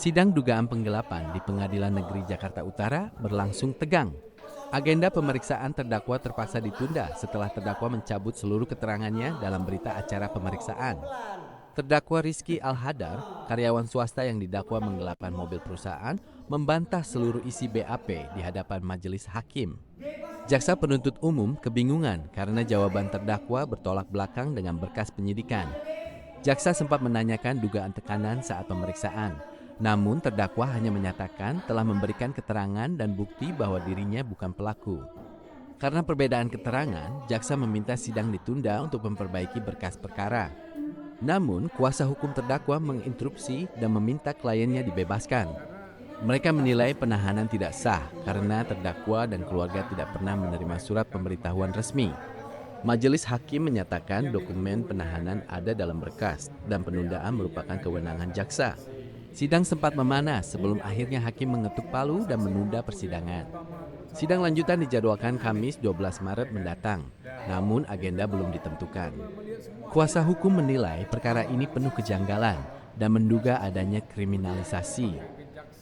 Sidang dugaan penggelapan di Pengadilan Negeri Jakarta Utara berlangsung tegang. Agenda pemeriksaan terdakwa terpaksa ditunda setelah terdakwa mencabut seluruh keterangannya dalam berita acara pemeriksaan. Terdakwa Rizky Al-Hadar, karyawan swasta yang didakwa menggelapkan mobil perusahaan, membantah seluruh isi BAP di hadapan majelis hakim. Jaksa penuntut umum kebingungan karena jawaban terdakwa bertolak belakang dengan berkas penyidikan. Jaksa sempat menanyakan dugaan tekanan saat pemeriksaan. Namun terdakwa hanya menyatakan telah memberikan keterangan dan bukti bahwa dirinya bukan pelaku. Karena perbedaan keterangan, jaksa meminta sidang ditunda untuk memperbaiki berkas perkara. Namun, kuasa hukum terdakwa menginterupsi dan meminta kliennya dibebaskan. Mereka menilai penahanan tidak sah karena terdakwa dan keluarga tidak pernah menerima surat pemberitahuan resmi. Majelis hakim menyatakan dokumen penahanan ada dalam berkas dan penundaan merupakan kewenangan jaksa. Sidang sempat memanas sebelum akhirnya hakim mengetuk palu dan menunda persidangan. Sidang lanjutan dijadwalkan Kamis 12 Maret mendatang, namun agenda belum ditentukan. Kuasa hukum menilai perkara ini penuh kejanggalan dan menduga adanya kriminalisasi.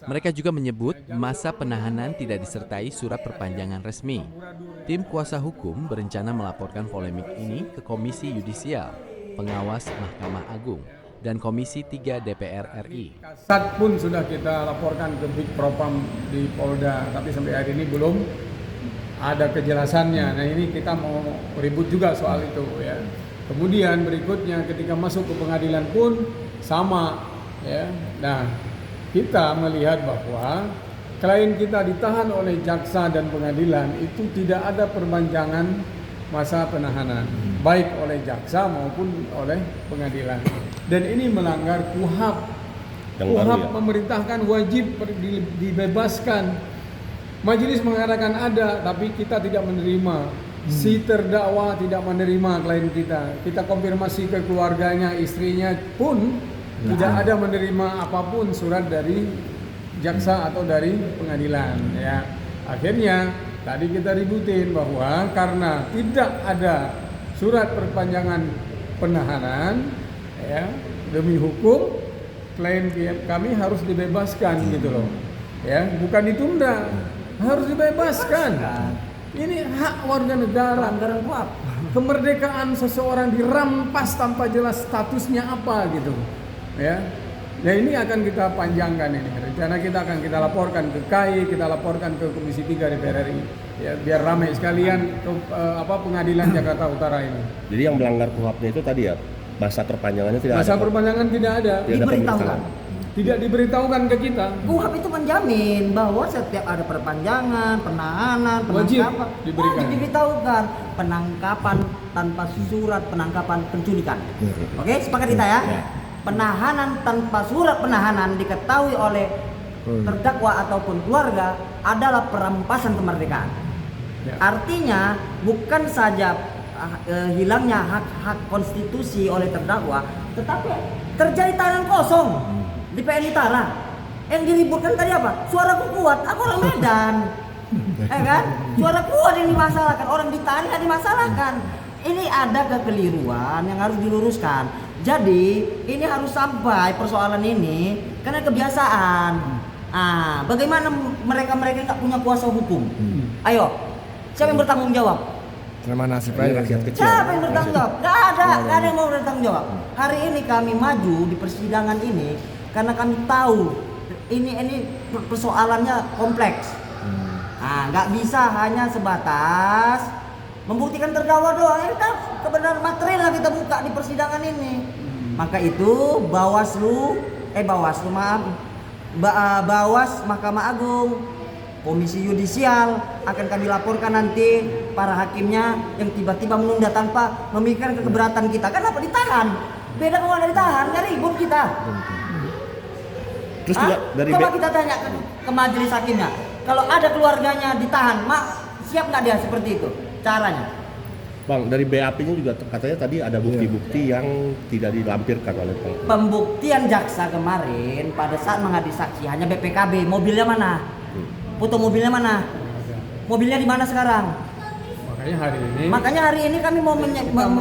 Mereka juga menyebut masa penahanan tidak disertai surat perpanjangan resmi. Tim kuasa hukum berencana melaporkan polemik ini ke Komisi Yudisial, Pengawas Mahkamah Agung, dan Komisi 3 DPR RI. Kasat pun sudah kita laporkan ke Big Propam di Polda, tapi sampai hari ini belum ada kejelasannya. Nah ini kita mau ribut juga soal itu ya. Kemudian berikutnya ketika masuk ke pengadilan pun sama ya. Nah kita melihat bahwa klien kita ditahan oleh jaksa dan pengadilan itu tidak ada perpanjangan masa penahanan, baik oleh jaksa maupun oleh pengadilan. Dan ini melanggar KUHAP. KUHAP memerintahkan wajib dibebaskan. Majelis mengatakan ada, tapi kita tidak menerima. Si terdakwa tidak menerima klien kita. Kita konfirmasi ke keluarganya, istrinya pun tidak ada menerima apapun surat dari jaksa atau dari pengadilan. Ya, akhirnya tadi kita ributin bahwa karena tidak ada surat perpanjangan penahanan, ya demi hukum klien kami harus dibebaskan gitu loh, ya bukan ditunda, harus dibebaskan. Ini hak warga negara, kemerdekaan seseorang dirampas tanpa jelas statusnya apa gitu, ya. Nah ini akan kita panjangkan ini. Rencana kita akan kita laporkan ke KAI, kita laporkan ke Komisi 3 DPR RI. Ya, biar ramai sekalian ke pengadilan Jakarta Utara ini. Jadi yang melanggar KUHAP-nya itu tadi ya, masa perpanjangannya tidak ada. Masa perpanjangan tidak ada. Diberitahukan. Tidak diberitahukan ke kita. KUHAP itu menjamin bahwa setiap ada perpanjangan, penahanan, penangkapan, wajib diberitahukan. Penangkapan tanpa surat penangkapan penculikan. Oke, sepakat kita ya? Penahanan tanpa surat penahanan diketahui oleh terdakwa ataupun keluarga adalah perampasan kemerdekaan. Artinya bukan saja hilangnya hak-hak konstitusi oleh terdakwa, tetapi terjadi tahanan kosong di PN Itara. Yang diributkan tadi apa? Suaraku kuat, aku orang Medan. Kan? Suara kuat yang dimasalahkan, orang ditahan nggak dimasalahkan. Ini ada kekeliruan yang harus diluruskan. Jadi ini harus sampai persoalan ini karena kebiasaan. Bagaimana mereka nggak punya kuasa hukum? Ayo, siapa yang bertanggung jawab? Sama nasib aja rakyat kecil. Siapa yang bertanggung jawab? Nggak ada yang mau bertanggung jawab. Hari ini kami maju di persidangan ini karena kami tahu ini persoalannya kompleks. Nggak bisa hanya sebatas membuktikan terdakwa doang, kebenaran material kita buka di persidangan ini. Maka itu Bawas Mahkamah Agung, Komisi Yudisial akan kami laporkan nanti para hakimnya yang tiba-tiba menunda tanpa memikirkan keberatan kita. Kan apa ditahan? Beda kalau dari tahan, nggak ribut kita. Terus juga dari coba kita tanya ke majelis hakimnya, kalau ada keluarganya ditahan, siap nggak dia seperti itu? Caranya, Bang, dari BAP-nya juga katanya tadi ada bukti-bukti yang tidak dilampirkan oleh pembuktian jaksa kemarin pada saat menghadiri saksi hanya BPKB. Mobilnya mana? Foto mobilnya mana? Mobilnya di mana sekarang? Makanya hari ini kami mau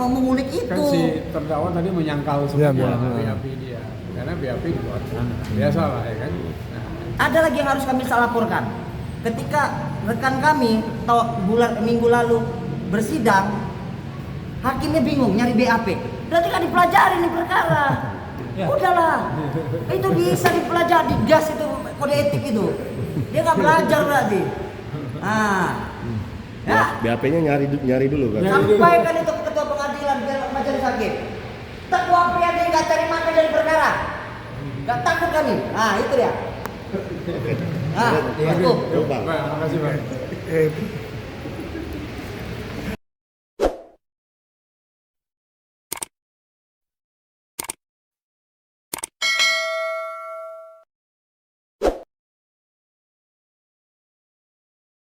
mengulik itu. Kan si terdakwa tadi menyangkal semua BAP dia. karena BAP di luar sana. Biasa lah ya kan. Nah, Ada lagi yang harus kami laporkan. Ketika rekan kami minggu lalu bersidang, hakimnya bingung nyari BAP. Berarti kan dipelajari nih perkara. Udahlah, itu bisa dipelajari, gas itu kode etik itu. Dia nggak belajar berarti. Ya. BAP-nya nyari dulu kan. Sampaikan itu ke ketua pengadilan biar majelis hakim. Terdakwa Priyadi nggak cari makan dari perkara, nggak takut kami. Itu dia. Itu. Bang. terima kasih Bang.